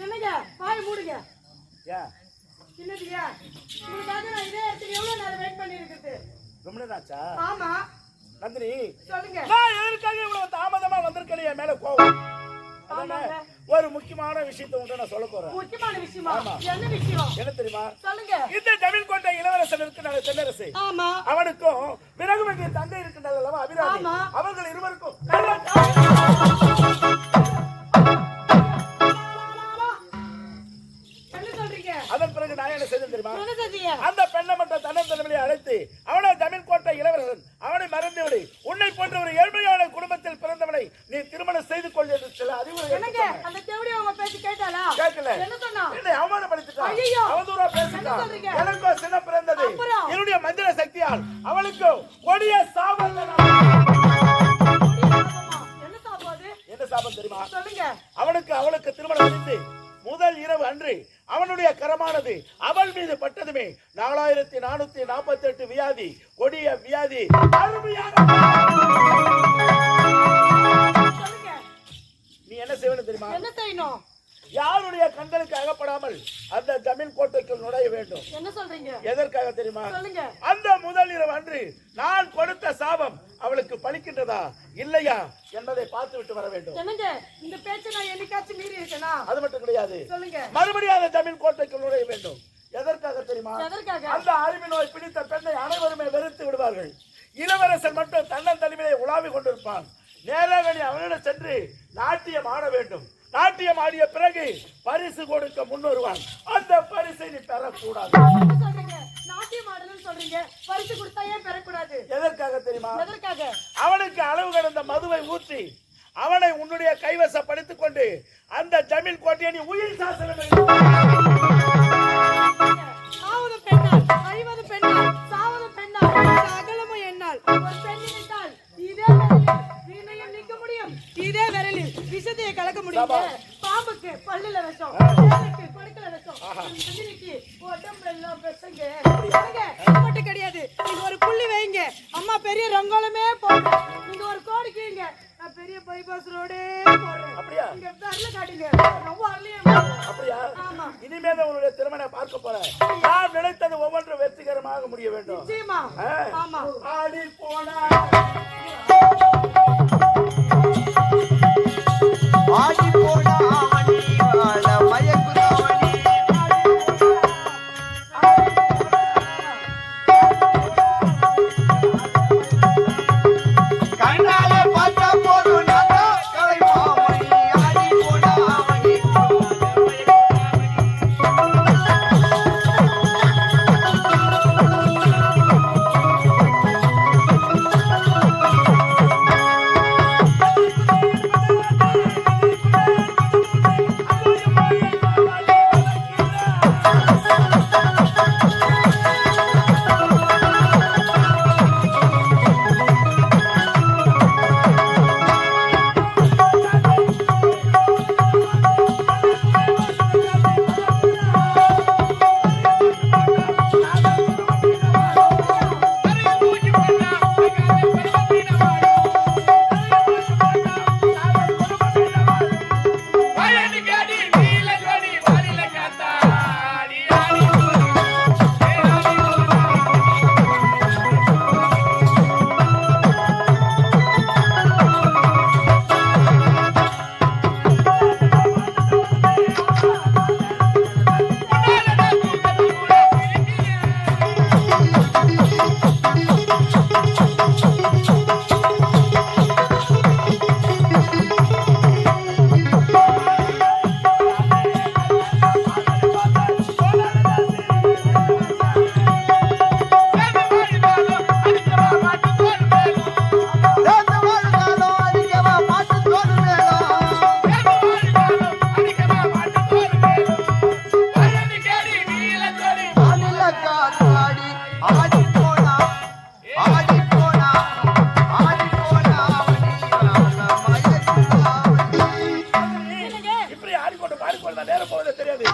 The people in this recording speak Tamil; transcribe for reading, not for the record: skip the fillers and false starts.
என்னங்க வாய் மூடுங்க. என்னதுங்க உங்களுக்காக நான் இதே இடத்துல எவ்வளவு நேரம் வெயிட் பண்ணி இருக்குது? ரொம்ப நேரம் ஆச்சா? ஆமா. நந்தினி சொல்லுங்க. நான் எதற்காக இவ்வளவு தாமதமா வந்திருக்கேன்? என் மேல கோவம். ஒரு முக்கியமான விஷயத்தை உங்க நான் சொல்ல போறேன். முக்கியமான விஷயமா? என்ன விஷயம்? என்ன தெரியுமா? சொல்லுங்க. இந்த ஜமீன் கோட்டை இளவரசன் இருக்கிற தென்னரசு. ஆமா. அவனுக்கும் விரகுவதி தங்கை இருக்கின்றது அல்லவா அபிராமி. அவர்கள் இருவருக்கும் அதன் பிறகு நான் என்ன செய்தேன் தெரியுமா? அந்த பெண்ணை மட்டும் தன்னந்தனிமையை அழைத்து அவனை ஜமீன் கோட்டை இளவரசன் அவனை மறந்துவிடு, உன்னை போன்ற ஒரு ஏழ்மையான குடும்பத்தில் பிறந்தவனை நீ திருமணம் செய்து கொள் என்று சில அறிவுரை கேட்கல. என்னை அவமானப்படுத்திட்டான், அவதூறா பேசிட்டான். எனக்கோ சின்ன பிறந்தது, என்னுடைய மந்திர சக்தியால் அவளுக்கு கொடிய சாபம். என்ன சாபம் தெரியுமா? அவனுக்கு அவளுக்கு திருமணம் முடித்து முதல் இரவு அன்று அவனுடைய கரமானது அவள் மீது பட்டதுமே 4448 வியாதி, கொடிய வியாதி. நீ என்ன செய்யணும் தெரியுமா? என்ன செய்யணும்? யாருடைய கண்களுக்கு அகப்படாமல் அந்த ஜமீன் கோட்டைக்குள் நுழைய வேண்டும். என்ன சொல்றீங்க? எதற்காக தெரியுமா? சொல்லுங்க. அந்த முதல் இரவு அன்று நான் கொடுத்த சாபம் அவளுக்கு பலிக்கின்றதா இல்லையா என்பதை பார்த்து விட்டு வர வேண்டும். என்னங்க இந்த பேச்சை நான் என்னைக்காச்சும் மீறி இருக்கேனா? அது மட்டும் கிடையாது. சொல்லுங்க. மறுபடியும் அந்த ஜமீன் கோட்டைக்குள் நுழைய வேண்டும். எதற்காக தெரியுமா? எதற்காக? அந்த அறிவு நோய் பிடித்த பெண்ணை அனைவருமே வெறுத்து விடுவார்கள். இளவரசன் மட்டும் தன்னன் தலைமையை உலாவி கொண்டிருப்பான். நேராக அவனிடம் சென்று நாட்டியம் ஆட வேண்டும். நாட்டியம் ஆடிய பிறகு பரிசு கொடுக்க முன்வருவான். அந்த பரிசை நீ பெறக்கூடாது. எதற்காக தெரியுமா? அவனுக்கு அளவு கடந்த மதுவை ஊற்றி அவனை உன்னுடைய கைவசப்படுத்திக் கொண்டு அந்த ஜமீன் கோட்டையை நீ உயிர் சாசனம் இதே விரலில் விஷத்தையை கலக்க முடியும். பாம்புக்கு பல்லுல விஷம், கொடுக்கல விஷம், உடம்பெல்லாம் பெசங்க மட்டும் கிடையாது. நீங்க ஒரு புள்ளி வைங்க, அம்மா பெரிய ரங்கோலமே போடுறேன். நீங்க ஒரு கோடி கீங்க, நான் பெரிய பைபாஸ் ரோடே போடுறேன். அப்படியா? இங்க வரல காட்டுங்க, ரொம்ப வரலையே. அப்படியா? ஆமா. இனிமேல் உங்களுடைய திருமணம் பார்க்க போறேன். நான் நினைத்தது ஒவ்வொன்றும் வெற்றிகரமாக முடிய வேண்டும். நிச்சயமா. ஆமா. ஆடி போனா ஆடி போனா மணி வாழ மயக்குதாவணி கண்ணாலே பார்த்தா போதும் நாதா கலைமாமணி. ஆடி போனா மணி நேரம் போவதே தெரியாது